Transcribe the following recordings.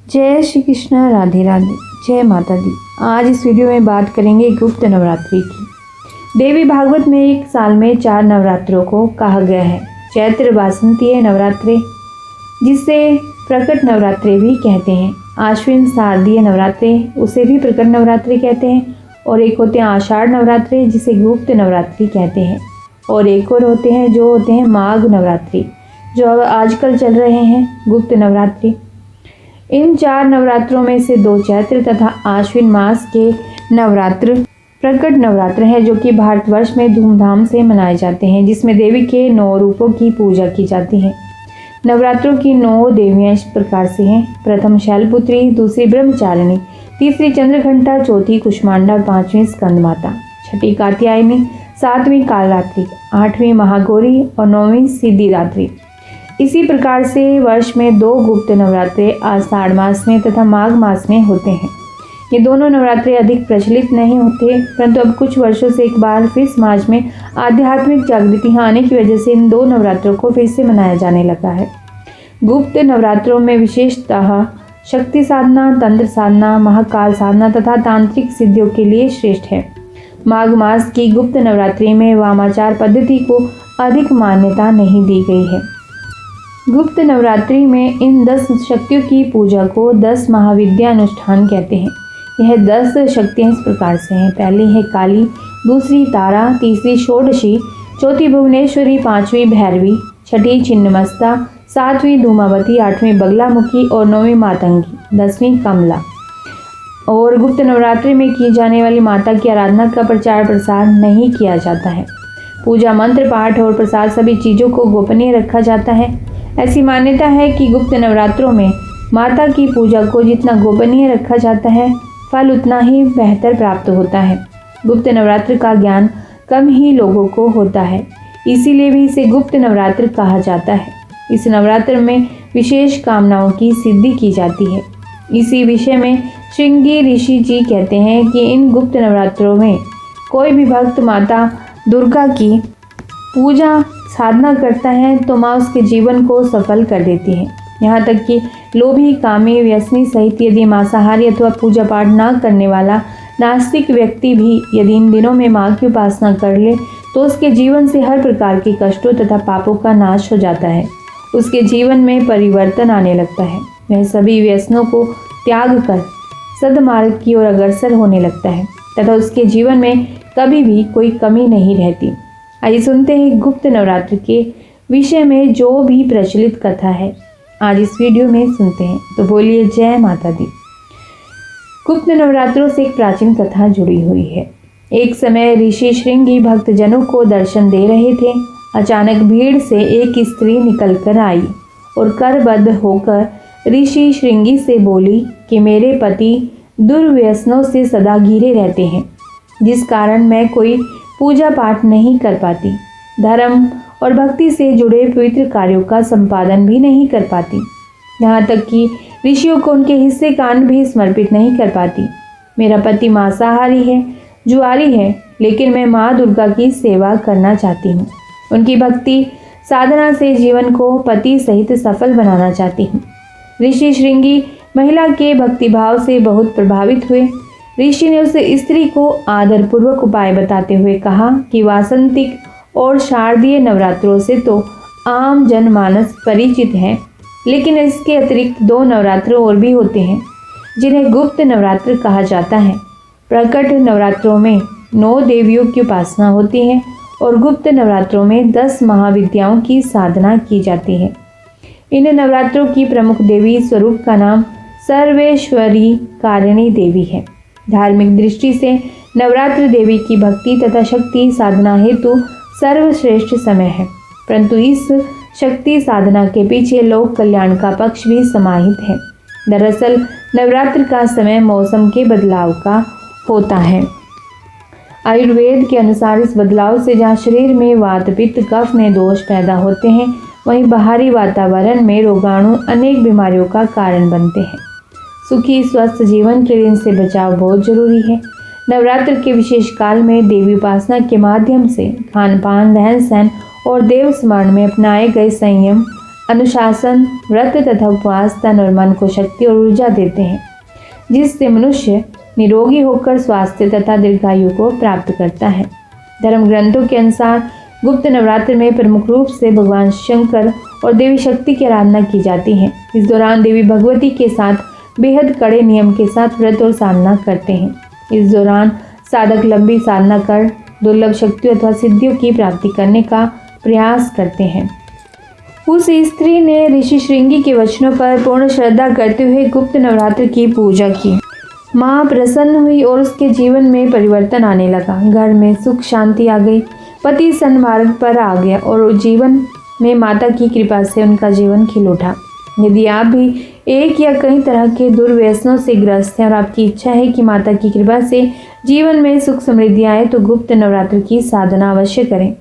जय श्री कृष्ण, राधे राधे, जय माता दी। आज इस वीडियो में बात करेंगे गुप्त नवरात्रि की। देवी भागवत में एक साल में 4 नवरात्रों को कहा गया है। चैत्र वासंतीय नवरात्रे, जिसे प्रकट नवरात्रे भी कहते हैं। आश्विन शारदीय नवरात्रे, उसे भी प्रकट नवरात्रि कहते हैं। और एक होते हैं आषाढ़ नवरात्रि, जिसे गुप्त नवरात्रि कहते हैं। और एक और होते हैं माघ नवरात्रि, जो अब आजकल चल रहे हैं गुप्त नवरात्रि। इन 4 नवरात्रों में से 2 चैत्र तथा आश्विन मास के नवरात्र प्रकट नवरात्र हैं, जो कि भारतवर्ष में धूमधाम से मनाए जाते हैं, जिसमें देवी के 9 रूपों की पूजा की जाती है। नवरात्रों की 9 देवियां इस प्रकार से हैं। प्रथम शैलपुत्री, दूसरी ब्रह्मचारिणी, तीसरी चंद्रघंटा, चौथी कुष्मांडा और 5वीं स्कंदमाता, छठी कात्यायनी, 7वीं कालरात्रि, 8वीं महागौरी और 9वीं सिद्धिदात्री। इसी प्रकार से वर्ष में 2 गुप्त नवरात्रे आषाढ़ मास में तथा माघ मास में होते हैं। ये दोनों नवरात्रे अधिक प्रचलित नहीं होते, परंतु अब कुछ वर्षों से एक बार फिर समाज में आध्यात्मिक जागृति आने की वजह से इन 2 नवरात्रों को फिर से मनाया जाने लगा है। गुप्त नवरात्रों में विशेषतः शक्ति साधना, तंत्र साधना, महाकाल साधना तथा तांत्रिक सिद्धियों के लिए श्रेष्ठ है। माघ मास की गुप्त नवरात्रि में वामाचार पद्धति को अधिक मान्यता नहीं दी गई है। गुप्त नवरात्रि में इन 10 शक्तियों की पूजा को 10 महाविद्या अनुष्ठान कहते हैं। यह 10 शक्तियाँ इस प्रकार से हैं। पहली है काली, दूसरी तारा, तीसरी षोडशी, चौथी भुवनेश्वरी, 5वीं भैरवी, छठी छिन्नमस्ता, 7वीं धूमावती, 8वीं बगलामुखी और 9वीं मातंगी, 10वीं कमला। और गुप्त नवरात्रि में की जाने वाली माता की आराधना का प्रचार प्रसार नहीं किया जाता है। पूजा मंत्र पाठ और प्रसाद सभी चीज़ों को गोपनीय रखा जाता है। ऐसी मान्यता है कि गुप्त नवरात्रों में माता की पूजा को जितना गोपनीय रखा जाता है, फल उतना ही बेहतर प्राप्त होता है। गुप्त नवरात्र का ज्ञान कम ही लोगों को होता है, इसीलिए भी इसे गुप्त नवरात्र कहा जाता है। इस नवरात्र में विशेष कामनाओं की सिद्धि की जाती है। इसी विषय में श्रृंगी ऋषि जी कहते हैं कि इन गुप्त नवरात्रों में कोई भी भक्त माता दुर्गा की पूजा साधना करता है तो माँ उसके जीवन को सफल कर देती है। यहाँ तक कि लोभी, कामी, व्यसनी सहित यदि मांसाहारी अथवा पूजा पाठ ना करने वाला नास्तिक व्यक्ति भी यदि इन दिनों में माँ की उपासना कर ले तो उसके जीवन से हर प्रकार के कष्टों तथा पापों का नाश हो जाता है। उसके जीवन में परिवर्तन आने लगता है। वह सभी व्यसनों को त्याग कर सद्मार्ग की ओर अग्रसर होने लगता है तथा उसके जीवन में कभी भी कोई कमी नहीं रहती। आइए सुनते हैं गुप्त नवरात्र के विषय में जो भी प्रचलित कथा है, आज इस वीडियो में सुनते हैं। तो बोलिए जय माता दी। गुप्त नवरात्रों से एक प्राचीन कथा जुड़ी हुई है। एक समय ऋषि श्रृंगी भक्तजनों को दर्शन दे रहे थे। अचानक भीड़ से एक स्त्री निकलकर आई और करबद्ध होकर ऋषि श्रृंगी से बोली कि मेरे पति दुर्व्यसनों से सदा घिरे रहते हैं, जिस कारण मैं कोई पूजा पाठ नहीं कर पाती, धर्म और भक्ति से जुड़े पवित्र कार्यों का संपादन भी नहीं कर पाती, यहाँ तक कि ऋषियों को उनके हिस्से का अन्न भी समर्पित नहीं कर पाती। मेरा पति मांसाहारी है, जुआरी है, लेकिन मैं माँ दुर्गा की सेवा करना चाहती हूँ। उनकी भक्ति साधना से जीवन को पति सहित सफल बनाना चाहती हूँ। ऋषि श्रृंगी महिला के भक्तिभाव से बहुत प्रभावित हुए। ऋषि ने उस स्त्री को आदरपूर्वक उपाय बताते हुए कहा कि वासंतिक और शारदीय नवरात्रों से तो आम जनमानस परिचित है, लेकिन इसके अतिरिक्त 2 नवरात्र और भी होते हैं, जिन्हें गुप्त नवरात्र कहा जाता है। प्रकट नवरात्रों में 9 देवियों की उपासना होती है और गुप्त नवरात्रों में 10 महाविद्याओं की साधना की जाती है। इन नवरात्रों की प्रमुख देवी स्वरूप का नाम सर्वेश्वरी कारिणी देवी है। धार्मिक दृष्टि से नवरात्र देवी की भक्ति तथा शक्ति साधना हेतु सर्वश्रेष्ठ समय है, परंतु इस शक्ति साधना के पीछे लोक कल्याण का पक्ष भी समाहित है। दरअसल नवरात्र का समय मौसम के बदलाव का होता है। आयुर्वेद के अनुसार इस बदलाव से जहाँ शरीर में वात, पित्त, कफ में दोष पैदा होते हैं, वहीं बाहरी वातावरण में रोगाणु अनेक बीमारियों का कारण बनते हैं। सुखी स्वस्थ जीवन के लिए इनसे बचाव बहुत जरूरी है। नवरात्र के विशेष काल में देवी उपासना के माध्यम से खान पान, रहन सहन और देव स्मरण में अपनाए गए संयम अनुशासन, व्रत तथा उपवास तन और मन को शक्ति और ऊर्जा देते हैं, जिससे मनुष्य निरोगी होकर स्वास्थ्य तथा दीर्घायु को प्राप्त करता है। धर्म ग्रंथों के अनुसार गुप्त नवरात्र में प्रमुख रूप से भगवान शंकर और देवी शक्ति की आराधना की जाती है। इस दौरान देवी भगवती के साथ बेहद कड़े नियम के साथ व्रत और साधना करते हैं। इस दौरान साधक लंबी साधना कर दुर्लभ शक्तियों अथवा सिद्धियों की प्राप्ति करने का प्रयास करते हैं। उस स्त्री ने ऋषि श्रृंगी के वचनों पर पूर्ण श्रद्धा करते हुए गुप्त नवरात्र की पूजा की। माँ प्रसन्न हुई और उसके जीवन में परिवर्तन आने लगा। घर में सुख शांति आ गई, पति सन्मार्ग पर आ गया और जीवन में माता की कृपा से उनका जीवन खिल उठा। यदि आप भी एक या कई तरह के दुर्व्यसनों से ग्रस्त हैं और आपकी इच्छा है कि माता की कृपा से जीवन में सुख समृद्धि आए, तो गुप्त नवरात्र की साधना अवश्य करें।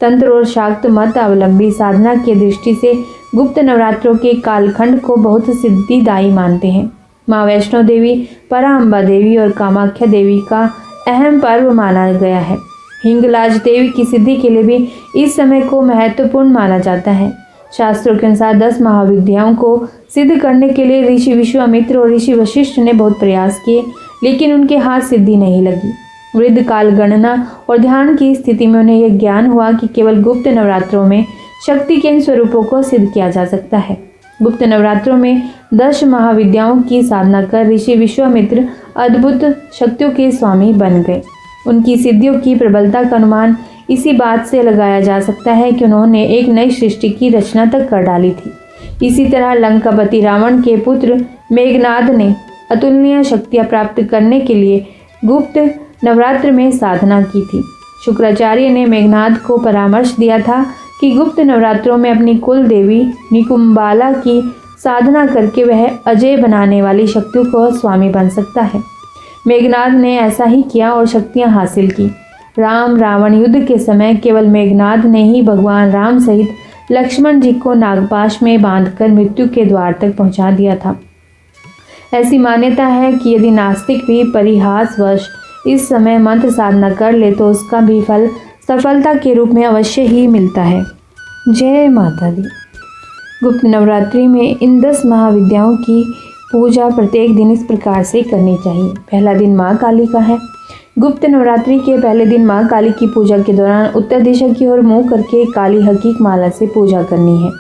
तंत्र और शाक्त मत अवलंबी साधना की दृष्टि से गुप्त नवरात्रों के कालखंड को बहुत सिद्धिदायी मानते हैं। माँ वैष्णो देवी, पराम्बा देवी और कामाख्या देवी का अहम पर्व माना गया है। हिंगलाज देवी की सिद्धि के लिए भी इस समय को महत्वपूर्ण माना जाता है। शास्त्रों के अनुसार 10 महाविद्याओं को सिद्ध करने के लिए ऋषि विश्वामित्र और ऋषि वशिष्ठ ने बहुत प्रयास किए, लेकिन उनके हाथ सिद्धि नहीं लगी। वृद्ध काल गणना और ध्यान की स्थिति में उन्हें यह ज्ञान हुआ कि केवल गुप्त नवरात्रों में शक्ति के इन स्वरूपों को सिद्ध किया जा सकता है। गुप्त नवरात्रों में 10 महाविद्याओं की साधना कर ऋषि विश्वामित्र अद्भुत शक्तियों के स्वामी बन गए। उनकी सिद्धियों की प्रबलता का अनुमान इसी बात से लगाया जा सकता है कि उन्होंने एक नई सृष्टि की रचना तक कर डाली थी। इसी तरह लंकापति रावण के पुत्र मेघनाद ने अतुलनीय शक्तियां प्राप्त करने के लिए गुप्त नवरात्र में साधना की थी। शुक्राचार्य ने मेघनाद को परामर्श दिया था कि गुप्त नवरात्रों में अपनी कुल देवी निकुंबाला की साधना करके वह अजय बनाने वाली शक्तियों को स्वामी बन सकता है। मेघनाद ने ऐसा ही किया और शक्तियां हासिल की। राम रावण युद्ध के समय केवल मेघनाद ने ही भगवान राम सहित लक्ष्मण जी को नागपाश में बांधकर मृत्यु के द्वार तक पहुंचा दिया था। ऐसी मान्यता है कि यदि नास्तिक भी परिहासवश इस समय मंत्र साधना कर ले तो उसका भी फल सफलता के रूप में अवश्य ही मिलता है। जय माता दी। गुप्त नवरात्रि में इन 10 महाविद्याओं की पूजा प्रत्येक दिन इस प्रकार से करनी चाहिए। पहला दिन माँ काली का है। गुप्त नवरात्रि के पहले दिन माँ काली की पूजा के दौरान उत्तर दिशा की ओर मुँह करके काली हकीक माला से पूजा करनी है।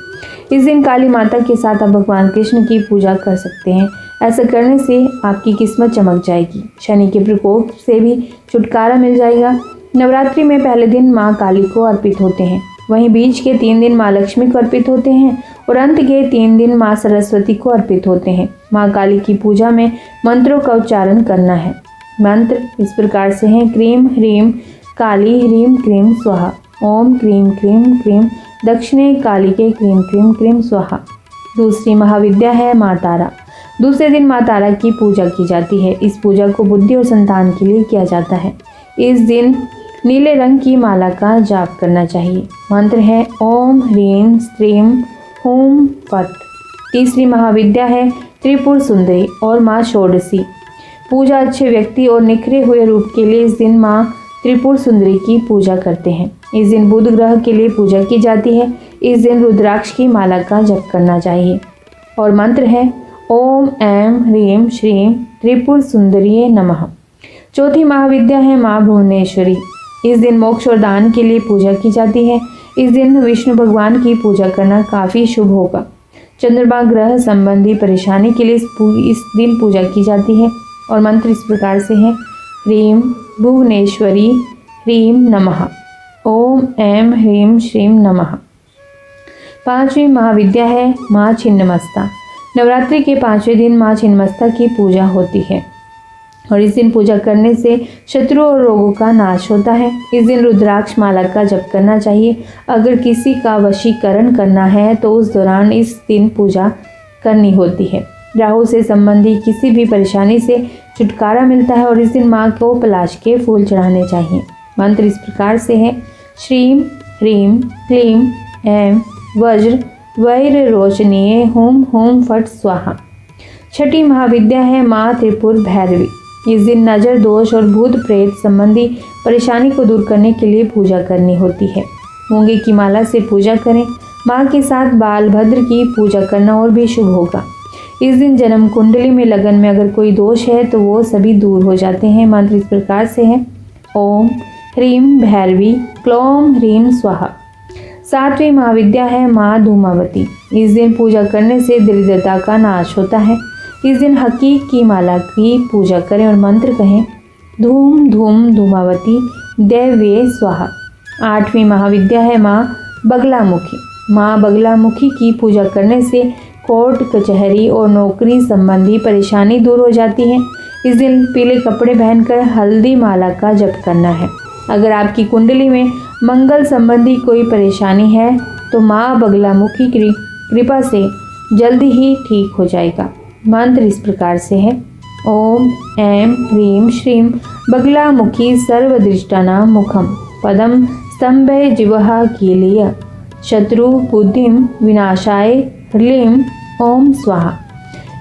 इस दिन काली माता के साथ आप भगवान कृष्ण की पूजा कर सकते हैं। ऐसा करने से आपकी किस्मत चमक जाएगी, शनि के प्रकोप से भी छुटकारा मिल जाएगा। नवरात्रि में पहले दिन माँ काली को अर्पित होते हैं, वहीं बीच के 3 दिन माँ लक्ष्मी को अर्पित होते हैं और अंत के 3 दिन माँ सरस्वती को अर्पित होते हैं। माँ काली की पूजा में मंत्रों का उच्चारण करना है। मंत्र इस प्रकार से हैं: क्रीम ह्रीम काली ह्रीम क्रीम स्वाहा। ओम क्रीम क्रीम क्रीम दक्षिणे कालिके क्रीम क्रीम क्रीम स्वाहा। दूसरी महाविद्या है माँ तारा। दूसरे दिन माँ तारा की पूजा की जाती है। इस पूजा को बुद्धि और संतान के लिए किया जाता है। इस दिन नीले रंग की माला का जाप करना चाहिए। मंत्र है ओम ह्रीम स्त्रीम हूम फट। तीसरी महाविद्या है त्रिपुर सुंदरी और माँ षोडशी। पूजा अच्छे व्यक्ति और निखरे हुए रूप के लिए इस दिन माँ त्रिपुर सुंदरी की पूजा करते हैं। इस दिन बुध ग्रह के लिए पूजा की जाती है। इस दिन रुद्राक्ष की माला का जप करना चाहिए और मंत्र है ओम ऐं ह्रीं श्रीं त्रिपुर सुंदरिये नमः। चौथी महाविद्या है माँ भुवनेश्वरी। इस दिन मोक्ष और दान के लिए पूजा की जाती है। इस दिन विष्णु भगवान की पूजा करना काफ़ी शुभ होगा। चंद्रमा ग्रह संबंधी परेशानी के लिए इस दिन पूजा की जाती है और मंत्र इस प्रकार से है: ह्रीं भुवनेश्वरी ह्रीं नमः। ओम ऐं ह्रीं श्रीं नमः। पांचवी महाविद्या है माँ छिन्नमस्ता। नवरात्रि के 5वें दिन माँ छिन्नमस्ता की पूजा होती है और इस दिन पूजा करने से शत्रुओं और रोगों का नाश होता है। इस दिन रुद्राक्ष माला का जप करना चाहिए। अगर किसी का वशीकरण करना है तो उस दौरान इस दिन पूजा करनी होती है। राहु से संबंधी किसी भी परेशानी से छुटकारा मिलता है और इस दिन माँ को पलाश के फूल चढ़ाने चाहिए। मंत्र इस प्रकार से है: श्रीं ह्रीं क्लीं ऐं वज्र वैर रोशनीय हुम हुम फट स्वाहा। छठी महाविद्या है माँ त्रिपुर भैरवी। इस दिन नजर दोष और भूत प्रेत संबंधी परेशानी को दूर करने के लिए पूजा करनी होती है। मूंगे की माला से पूजा करें। माँ के साथ बालभद्र की पूजा करना और भी शुभ होगा। इस दिन जन्म कुंडली में लगन में अगर कोई दोष है तो वो सभी दूर हो जाते हैं। मंत्र इस प्रकार से है। ओम ह्रीम भैरवी क्लौम ह्रीम स्वाहा। 7वीं महाविद्या है माँ धूमावती। इस दिन पूजा करने से दरिद्रता का नाश होता है। इस दिन हकीक की माला की पूजा करें और मंत्र कहें धूम धूम धूमावती दैव्ये स्वाहा। 8वीं महाविद्या है माँ बगलामुखी। माँ बगलामुखी की पूजा करने से कोर्ट कचहरी और नौकरी संबंधी परेशानी दूर हो जाती है। इस दिन पीले कपड़े पहनकर हल्दी माला का जप करना है। अगर आपकी कुंडली में मंगल संबंधी कोई परेशानी है तो माँ बगलामुखी की कृपा से जल्दी ही ठीक हो जाएगा। मंत्र इस प्रकार से है। ओम ऐं ह्रीं श्रीं बगलामुखी सर्वदृष्टानां मुखम पदम स्तंभे जिह्वा कीलय शत्रु बुद्धिम विनाशाय ह्रीं ओम स्वाहा।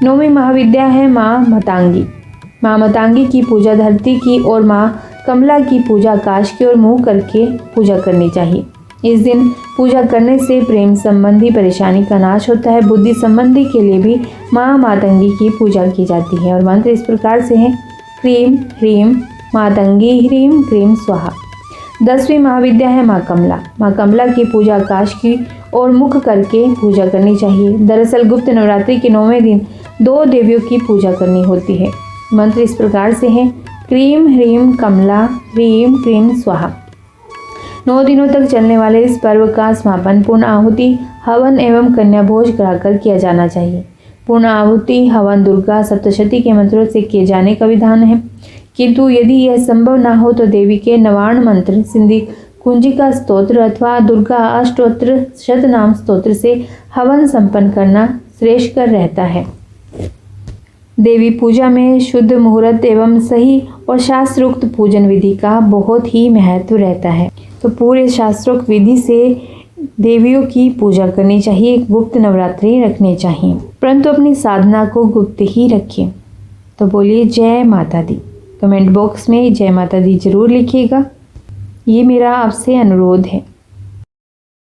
9वीं महाविद्या है माँ मतंगी। माँ मतंगी की पूजा धरती की और माँ कमला की पूजा आकाश की ओर मुँह करके पूजा करनी चाहिए। इस दिन पूजा करने से प्रेम संबंधी परेशानी का नाश होता है। बुद्धि संबंधी के लिए भी माँ मातंगी की पूजा की जाती है और मंत्र इस प्रकार से है। ह्रीं ह्रीं मातंगी ह्रीं क्रीं स्वाहा। 10वीं महाविद्या है माँ कमला। माँ कमला की पूजा आकाश की ओर मुख करके पूजा करनी चाहिए। दरअसल गुप्त नवरात्रि के 9वें दिन 2 देवियों की पूजा करनी होती है। मंत्र इस प्रकार से है। क्रीं ह्रीं कमला ह्रीं क्रीं स्वाहा। 9 दिनों तक चलने वाले इस पर्व का समापन पूर्ण आहुति हवन एवं कन्या भोज कराकर किया जाना चाहिए। पूर्ण आहुति हवन दुर्गा सप्तशती के मंत्रों से किए जाने का विधान है, किंतु यदि यह संभव न हो तो देवी के नवार्ण मंत्र सिंधी कुंजिका स्तोत्र अथवा दुर्गा अष्टोत्र शतनाम स्तोत्र से हवन संपन्न करना श्रेष्ठकर रहता है। देवी पूजा में शुद्ध मुहूर्त एवं सही और शास्त्रोक्त पूजन विधि का बहुत ही महत्व रहता है। तो पूरे शास्त्रोक्त विधि से देवियों की पूजा करनी चाहिए, गुप्त नवरात्रि रखनी चाहिए, परंतु अपनी साधना को गुप्त ही रखिए। तो बोलिए जय माता दी। कमेंट बॉक्स में जय माता दी जरूर लिखिएगा, ये मेरा आपसे अनुरोध है।